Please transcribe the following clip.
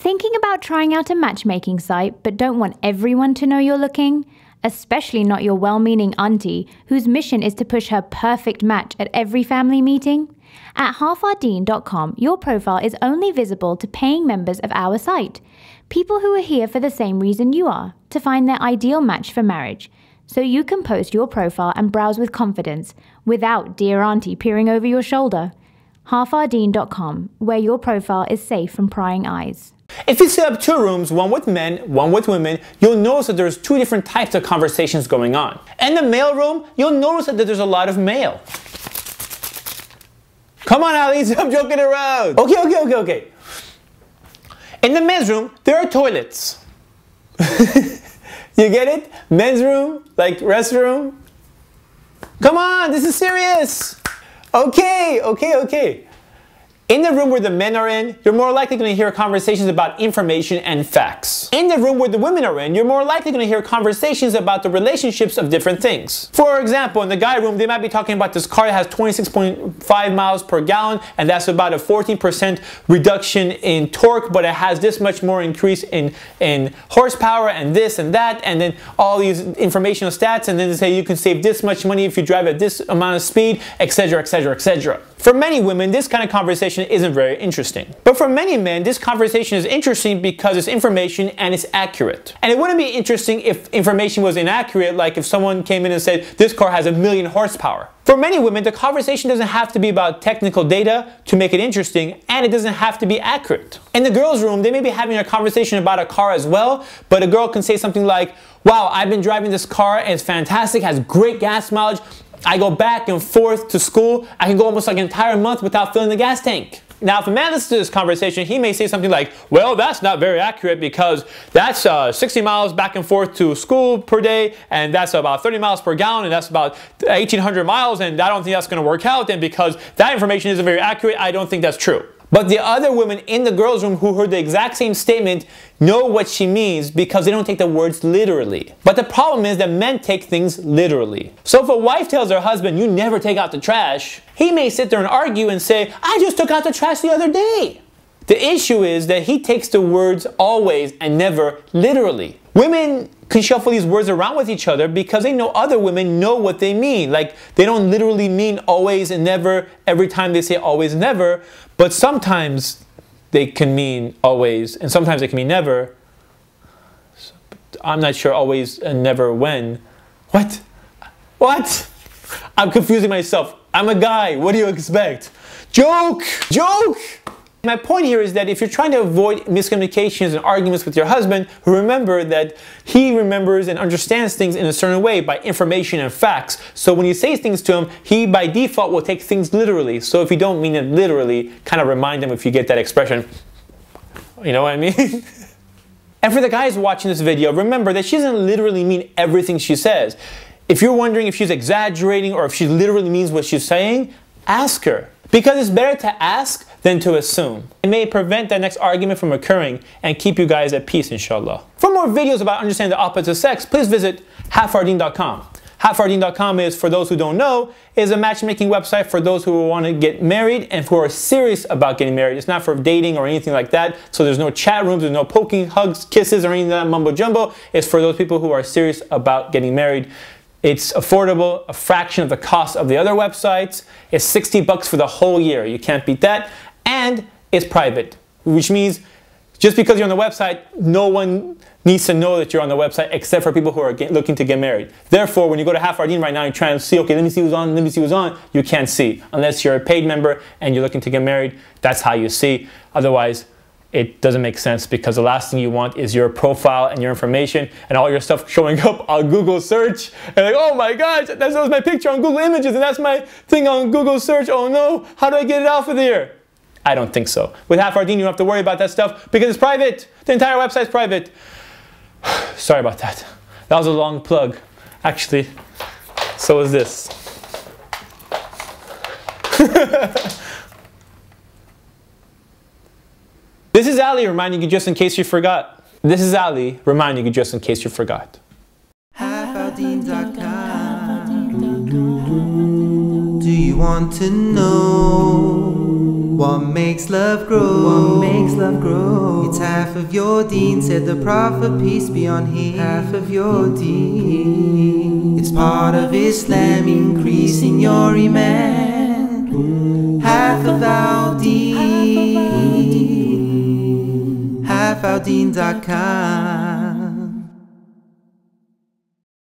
Thinking about trying out a matchmaking site but don't want everyone to know you're looking? Especially not your well-meaning auntie whose mission is to push her perfect match at every family meeting? At halfourdeen.com, your profile is only visible to paying members of our site, people who are here for the same reason you are, to find their ideal match for marriage. So you can post your profile and browse with confidence, without dear auntie peering over your shoulder. halfourdeen.com, where your profile is safe from prying eyes. If you set up two rooms, one with men, one with women, you'll notice that there's two different types of conversations going on. In the male room, you'll notice that there's a lot of male. Come on, Alice, I'm joking around. Okay. In the men's room, there are toilets. You get it? Men's room, like restroom. Come on, this is serious. Okay. In the room where the men are in, you're more likely going to hear conversations about information and facts. In the room where the women are in, you're more likely going to hear conversations about the relationships of different things. For example, in the guy room, they might be talking about this car that has 26.5 miles per gallon, and that's about a 14% reduction in torque, but it has this much more increase in horsepower and this and that, and then all these informational stats, and then they say you can save this much money if you drive at this amount of speed, etc., etc., etc. For many women, this kind of conversation isn't very interesting. But for many men, this conversation is interesting because it's information and it's accurate. And it wouldn't be interesting if information was inaccurate, like if someone came in and said, this car has 1,000,000 horsepower. For many women, the conversation doesn't have to be about technical data to make it interesting, and it doesn't have to be accurate. In the girls' room, they may be having a conversation about a car as well, but a girl can say something like, wow, I've been driving this car and it's fantastic, has great gas mileage. I go back and forth to school. I can go almost like an entire month without filling the gas tank. Now, if a man listens to this conversation, he may say something like, well, that's not very accurate because that's 60 miles back and forth to school per day, and that's about 30 miles per gallon, and that's about 1,800 miles, and I don't think that's going to work out, and because that information isn't very accurate, I don't think that's true. But the other women in the girls' room who heard the exact same statement know what she means because they don't take the words literally. But the problem is that men take things literally. So if a wife tells her husband, you never take out the trash, he may sit there and argue and say, I just took out the trash the other day. The issue is that he takes the words always and never literally. Women can shuffle these words around with each other because they know other women know what they mean. Like, they don't literally mean always and never every time they say always and never, but sometimes they can mean always and sometimes they can mean never. I'm not sure always and never when. What? I'm confusing myself. I'm a guy. What do you expect? Joke! My point here is that if you're trying to avoid miscommunications and arguments with your husband, remember that he remembers and understands things in a certain way by information and facts. So when you say things to him, he by default will take things literally. So if you don't mean it literally, kind of remind him if you get that expression. You know what I mean? And for the guys watching this video, remember that she doesn't literally mean everything she says. If you're wondering if she's exaggerating or if she literally means what she's saying, ask her. Because it's better to ask than to assume. It may prevent that next argument from occurring and keep you guys at peace, inshallah. For more videos about understanding the opposite sex, please visit halfourdeen.com. Halfourdeen.com is, for those who don't know, is a matchmaking website for those who want to get married and who are serious about getting married. It's not for dating or anything like that. So there's no chat rooms, there's no poking, hugs, kisses, or any of that mumbo jumbo. It's for those people who are serious about getting married. It's affordable, a fraction of the cost of the other websites. It's 60 bucks for the whole year. You can't beat that. And it's private, which means just because you're on the website, no one needs to know that you're on the website except for people who are looking to get married. Therefore, when you go to Half Our Deen right now and you're trying to see, okay, let me see who's on, you can't see. Unless you're a paid member and you're looking to get married, that's how you see. Otherwise, it doesn't make sense because the last thing you want is your profile and your information and all your stuff showing up on Google search. And like, oh my gosh, that was my picture on Google Images and that's my thing on Google search. Oh no, how do I get it off of there? I don't think so. With Half Our Deen, you don't have to worry about that stuff because it's private. The entire website's private. Sorry about that. That was a long plug. Actually, so was this. This is Ali reminding you just in case you forgot. This is Ali reminding you just in case you forgot. halfourdeen.com. Do you want to know What makes love grow? What makes love grow? It's half of your deen, said the Prophet, peace be on him. Half of your deen. It's part of Islam, increasing your iman. Half of our deen. Half our deen.com.